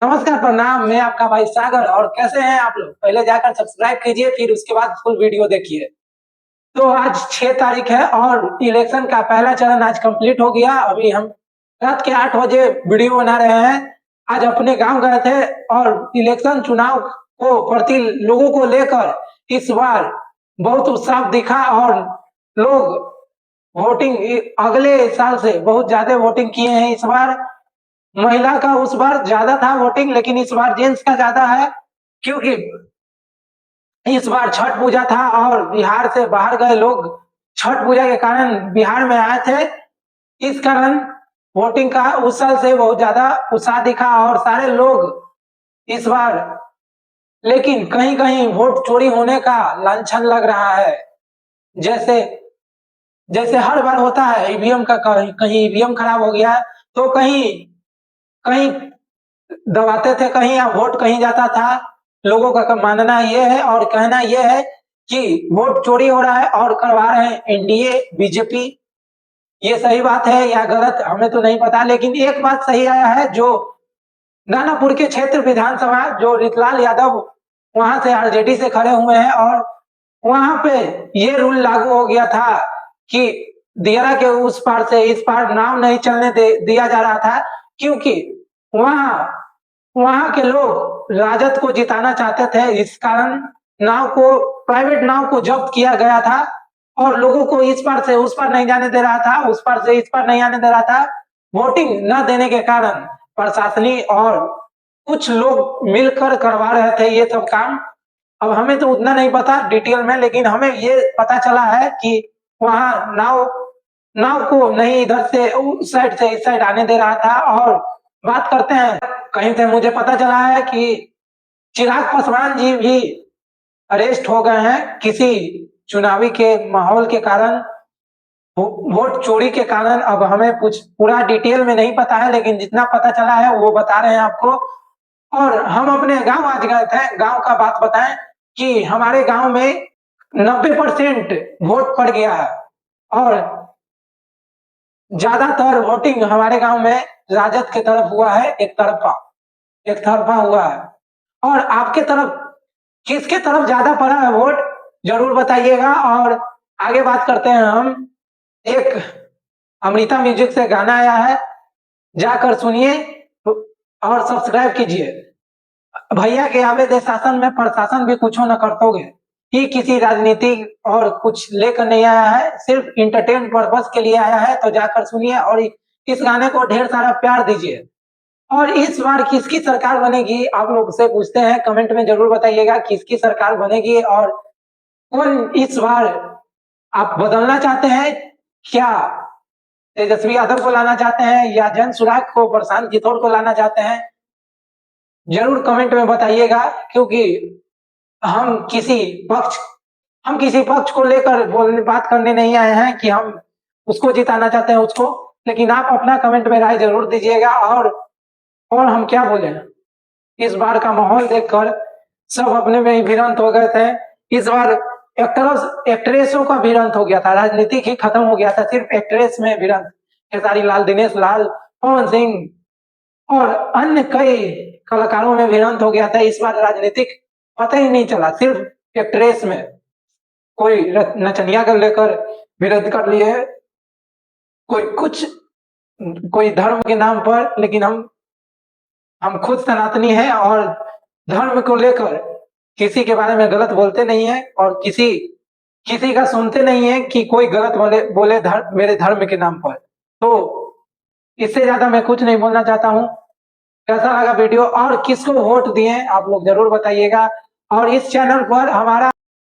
नमस्कार, प्रणाम। मैं आपका भाई सागर। और कैसे हैं आप लोग? पहले जाकर सब्सक्राइब कीजिए, फिर उसके बाद फुल वीडियो देखिए। तो आज 6 तारीख है और इलेक्शन का पहला चरण आज कंप्लीट हो गया। अभी हम रात के 8 बजे वीडियो बना रहे हैं। आज अपने गांव गए थे और इलेक्शन चुनाव को प्रति लोगों को लेकर इस बार बहुत उत्साह दिखा और लोग वोटिंग अगले साल से बहुत ज्यादा वोटिंग किए हैं। इस बार महिला का उस बार ज्यादा था वोटिंग, लेकिन इस बार जेंट्स का ज्यादा है, क्योंकि इस बार छठ पूजा था और बिहार से बाहर गए लोग छठ पूजा के कारण बिहार में आए थे। इस कारण वोटिंग का उस साल से बहुत ज्यादा उत्साह दिखा और सारे लोग इस बार, लेकिन कहीं कहीं वोट चोरी होने का लांछन लग रहा है। जैसे जैसे हर बार होता है, ईवीएम का कहीं कहीं ईवीएम खराब हो गया, तो कहीं कहीं दबाते थे, कहीं या वोट कहीं जाता था। लोगों का मानना ये है और कहना ये है कि वोट चोरी हो रहा है और करवा रहे हैं एनडीए बीजेपी। ये सही बात है या गलत हमें तो नहीं पता, लेकिन एक बात सही आया है, जो दानापुर के क्षेत्र विधानसभा जो रितलाल यादव वहां से आरजेडी से खड़े हुए हैं, और वहां पे ये रूल लागू हो गया था कि दियारा के उस पार से इस पार नाव नहीं चलने दिया जा रहा था, क्योंकि वहां वहां के लोग राजद को जिताना चाहते थे। इस कारण नाव को, प्राइवेट नाव को जब्त किया गया था और लोगों को इस पार से उस पार नहीं जाने दे रहा था, उस पार से इस पार नहीं आने दे रहा था। वोटिंग न देने के कारण प्रशासनिक और कुछ लोग मिलकर करवा रहे थे ये सब काम। अब हमें तो उतना नहीं पता डिटेल में, लेकिन हमें ये पता चला है कि वहां नाव नाव को नहीं इधर से उस साइड से इस साइड आने दे रहा था। और बात करते हैं, कहीं से मुझे पता चला है कि चिराग पासवान जी भी अरेस्ट हो गए हैं किसी चुनावी के माहौल के कारण, वोट चोरी के कारण। अब हमें कुछ पूरा डिटेल में नहीं पता है, लेकिन जितना पता चला है वो बता रहे हैं आपको। और हम अपने गांव आज गए थे, गांव का बात बताएं कि हमारे गांव में 90% वोट पड़ गया है और ज्यादातर वोटिंग हमारे गांव में राजद के तरफ हुआ है। एक तरफा हुआ है। और आपके तरफ किसके तरफ ज्यादा पड़ा है वोट, जरूर बताइएगा। और आगे बात करते हैं हम। एक अमृता म्यूजिक से गाना आया है, जाकर सुनिए और सब्सक्राइब कीजिए। भैया के आवे दे शासन में प्रशासन भी कुछ न करतोगे। ये किसी राजनीति और कुछ लेकर नहीं आया है, सिर्फ इंटरटेन पर्पस के लिए आया है। तो जाकर सुनिए और इस गाने को ढेर सारा प्यार दीजिए। और इस बार किसकी सरकार बनेगी, आप लोग से पूछते हैं, कमेंट में जरूर बताइएगा किसकी सरकार बनेगी और कौन इस बार आप बदलना चाहते हैं। क्या तेजस्वी यादव को लाना चाहते हैं या जन सुराग को, प्रशांत किशोर को लाना चाहते हैं? जरूर कमेंट में बताइएगा, क्योंकि हम किसी पक्ष हम किसी पक्ष को लेकर बोलने बात करने नहीं आए हैं कि हम उसको जिताना चाहते हैं उसको, लेकिन आप अपना कमेंट में राय जरूर दीजिएगा। और हम क्या बोले, इस बार का माहौल देखकर सब अपने में ही भिड़ंत हो गए थे। इस बार एक्ट्रेसों का भिड़ंत हो गया था, राजनीति ही खत्म हो गया था, सिर्फ एक्ट्रेस में भिड़ंत। खेसारी लाल, दिनेश लाल, पवन सिंह और अन्य कई कलाकारों में भिड़ंत हो गया था। इस बार राजनीतिक पता ही नहीं चला, सिर्फ एक्ट्रेस में कोई नचनिया कर लेकर विरोध कर लिए, कोई कुछ, कोई धर्म के नाम पर। लेकिन हम खुद सनातनी हैं और धर्म को लेकर किसी के बारे में गलत बोलते नहीं है और किसी किसी का सुनते नहीं है कि कोई गलत बोले मेरे धर्म के नाम पर। तो इससे ज्यादा मैं कुछ नहीं बोलना चाहता हूँ। कैसा लगा वीडियो और किसको वोट दिए आप लोग जरूर बताइएगा। और इस चैनल पर हमारा